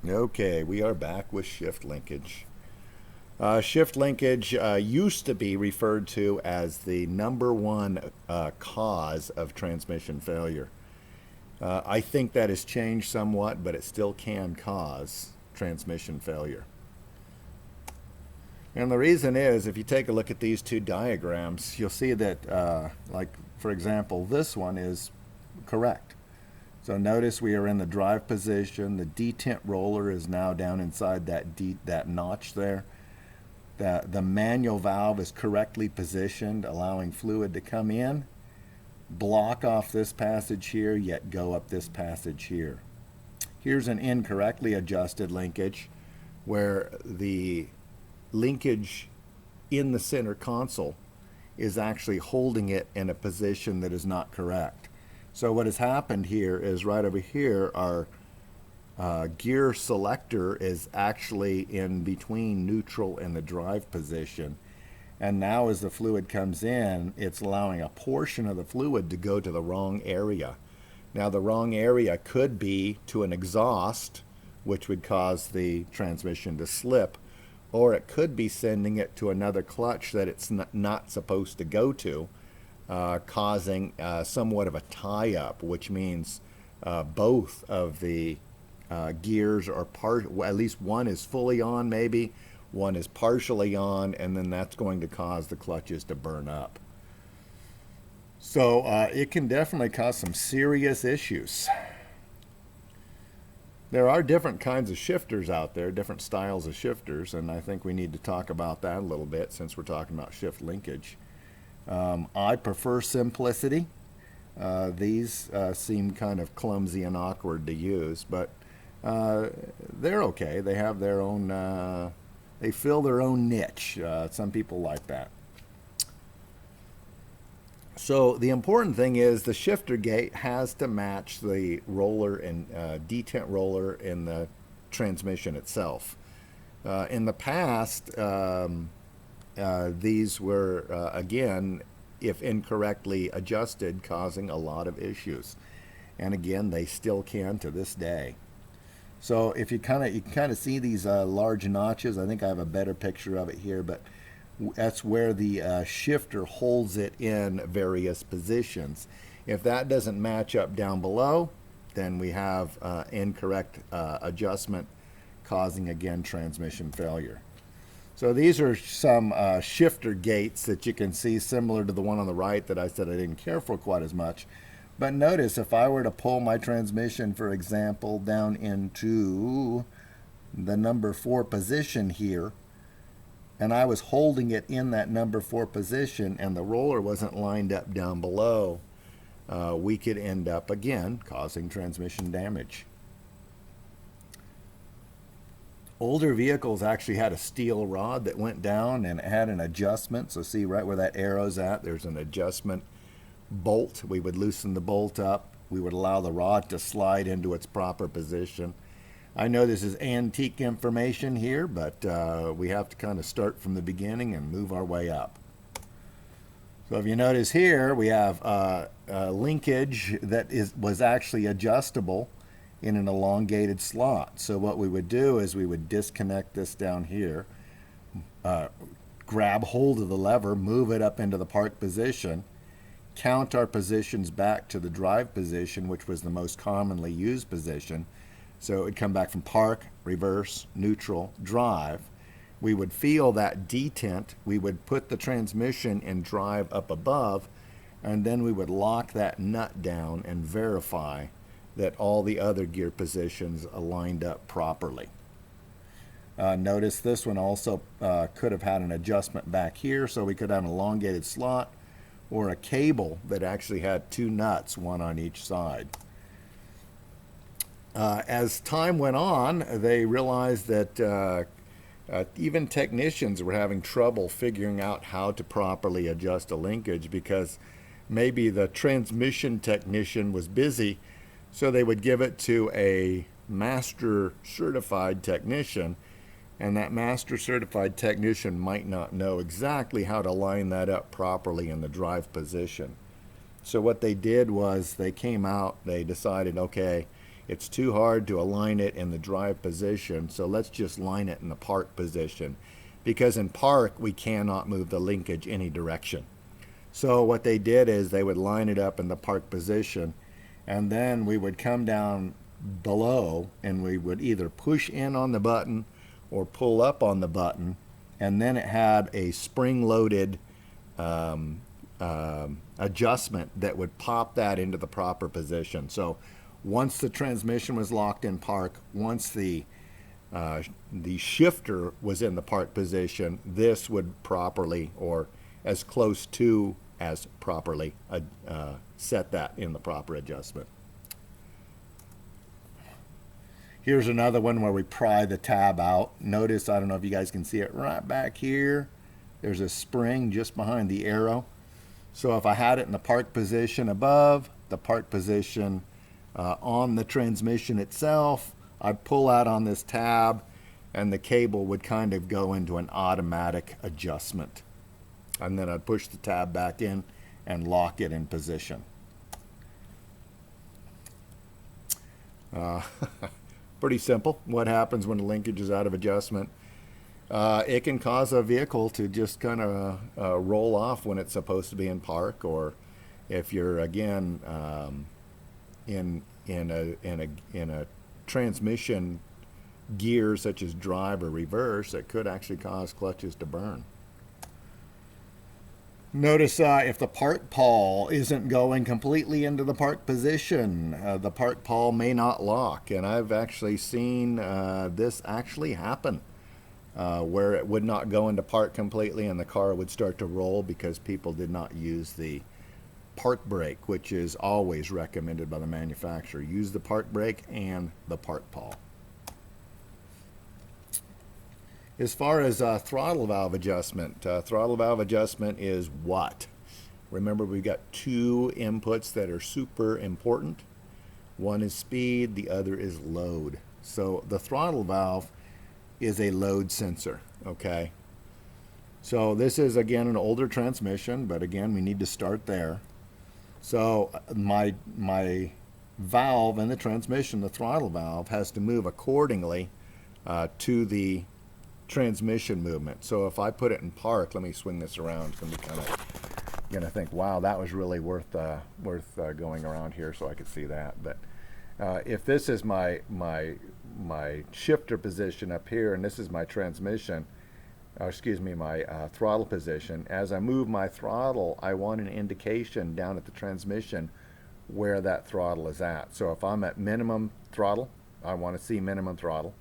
Okay, we are back with shift linkage. Shift linkage used to be referred to as the number one cause of transmission failure. I think that has changed somewhat, but it still can cause transmission failure. And the reason is, if you take a look at these two diagrams, you'll see that, like, for example, this one is correct. So notice we are in the drive position. The detent roller is now down inside that notch there. The manual valve is correctly positioned, allowing fluid to come in, block off this passage here, yet go up this passage here. Here's an incorrectly adjusted linkage where the linkage in the center console is actually holding it in a position that is not correct. So what has happened here is right over here, our gear selector is actually in between neutral and the drive position. And now as the fluid comes in, it's allowing a portion of the fluid to go to the wrong area. Now the wrong area could be to an exhaust, which would cause the transmission to slip, or it could be sending it to another clutch that it's not supposed to go to, causing somewhat of a tie-up, which means both of the gears are well, at least one is fully on, maybe one is partially on, and then that's going to cause the clutches to burn up. So it can definitely cause some serious issues. There are different kinds of shifters out there, different styles of shifters, and I think we need to talk about that a little bit since we're talking about shift linkage. I prefer simplicity. These seem kind of clumsy and awkward to use, but they're okay. They have their own, they fill their own niche. Some people like that. So the important thing is the shifter gate has to match the roller and detent roller in the transmission itself. In the past, these were, again, if incorrectly adjusted, causing a lot of issues. And again, they still can to this day. So if you can kind of see these large notches. I think I have a better picture of it here, but that's where the shifter holds it in various positions. If that doesn't match up down below, then we have incorrect adjustment, causing again transmission failure. So these are some shifter gates that you can see, similar to the one on the right that I said I didn't care for quite as much. But notice if I were to pull my transmission, for example, down into the number 4 position here, and I was holding it in that number 4 position and the roller wasn't lined up down below, we could end up again causing transmission damage. Older vehicles actually had a steel rod that went down and had an adjustment. So see right where that arrow's at, there's an adjustment bolt. We would loosen the bolt up. We would allow the rod to slide into its proper position. I know this is antique information here, but we have to kind of start from the beginning and move our way up. So if you notice here, we have a linkage that was actually adjustable in an elongated slot. So what we would do is we would disconnect this down here, grab hold of the lever, move it up into the park position, count our positions back to the drive position, which was the most commonly used position. So it would come back from park, reverse, neutral, drive. We would feel that detent. We would put the transmission in drive up above, and then we would lock that nut down and verify that all the other gear positions aligned up properly. Notice this one also could have had an adjustment back here, so we could have an elongated slot or a cable that actually had 2 nuts, one on each side. As time went on, they realized that even technicians were having trouble figuring out how to properly adjust a linkage, because maybe the transmission technician was busy, so they would give it to a master certified technician, and that master certified technician might not know exactly how to line that up properly in the drive position. So what they did was they came out, they decided, okay, It's too hard to align it in the drive position, so let's just line it in the park position. Because in park, we cannot move the linkage any direction. So what they did is they would line it up in the park position, and then we would come down below and we would either push in on the button or pull up on the button, and then it had a spring-loaded adjustment that would pop that into the proper position. So once the transmission was locked in park, once the shifter was in the park position, this would properly, or as close to as properly, set that in the proper adjustment. Here's another one where we pry the tab out. Notice, I don't know if you guys can see it right back here, there's a spring just behind the arrow. So if I had it in the park position above, the park position on the transmission itself, I'd pull out on this tab and the cable would kind of go into an automatic adjustment. And then I'd push the tab back in and lock it in position. Pretty simple. What happens when the linkage is out of adjustment? It can cause a vehicle to just kind of roll off when it's supposed to be in park, or if you're again in a transmission gear such as drive or reverse, it could actually cause clutches to burn. Notice if the park pawl isn't going completely into the park position, the park pawl may not lock. And I've actually seen this actually happen, where it would not go into park completely and the car would start to roll because people did not use the park brake, which is always recommended by the manufacturer. Use the park brake and the park pawl. As far as throttle valve adjustment is what? Remember, we've got two inputs that are super important. One is speed, the other is load. So the throttle valve is a load sensor, okay? So this is, again, an older transmission, but again, we need to start there. So my valve in the transmission, the throttle valve, has to move accordingly to the transmission movement. So if I put it in park, let me swing this around. It's going to be kind of, you're going to think, wow, that was really worth going around here so I could see that. But if this is my shifter position up here, and this is my transmission, my throttle position, as I move my throttle, I want an indication down at the transmission where that throttle is at. So if I'm at minimum throttle, I want to see minimum throttle.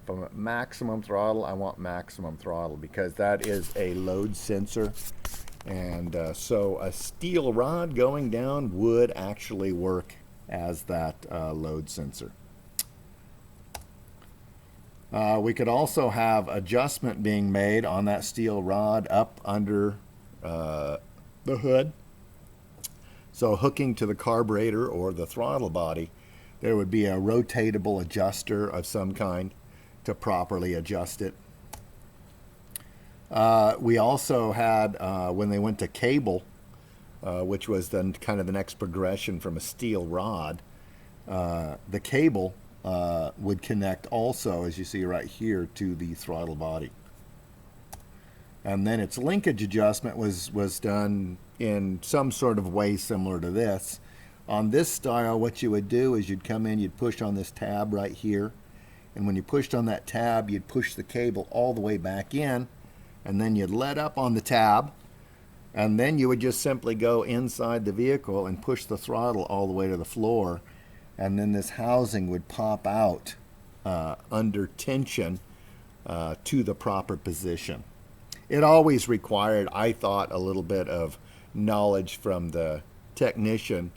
If I'm at maximum throttle, I want maximum throttle, because that is a load sensor. And so a steel rod going down would actually work as that load sensor. We could also have adjustment being made on that steel rod up under the hood. So hooking to the carburetor or the throttle body, there would be a rotatable adjuster of some kind to properly adjust it. We also had, when they went to cable, which was then kind of the next progression from a steel rod, the cable would connect also, as you see right here, to the throttle body. And then its linkage adjustment was done in some sort of way similar to this. On this style, what you would do is you'd come in, you'd push on this tab right here, and when you pushed on that tab, you'd push the cable all the way back in, and then you'd let up on the tab, and then you would just simply go inside the vehicle and push the throttle all the way to the floor, and then this housing would pop out under tension to the proper position. It always required, I thought, a little bit of knowledge from the technician,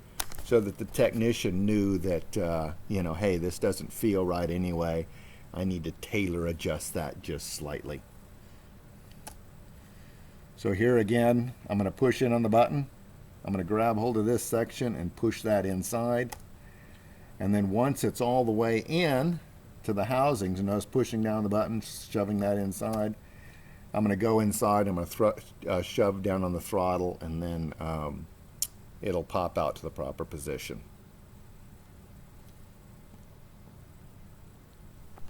so that the technician knew that, hey, this doesn't feel right anyway. I need to tailor adjust that just slightly. So here again, I'm going to push in on the button. I'm going to grab hold of this section and push that inside. And then once it's all the way in to the housings, and I was pushing down the button, shoving that inside, I'm going to go inside, I'm going to shove down on the throttle, and then it'll pop out to the proper position.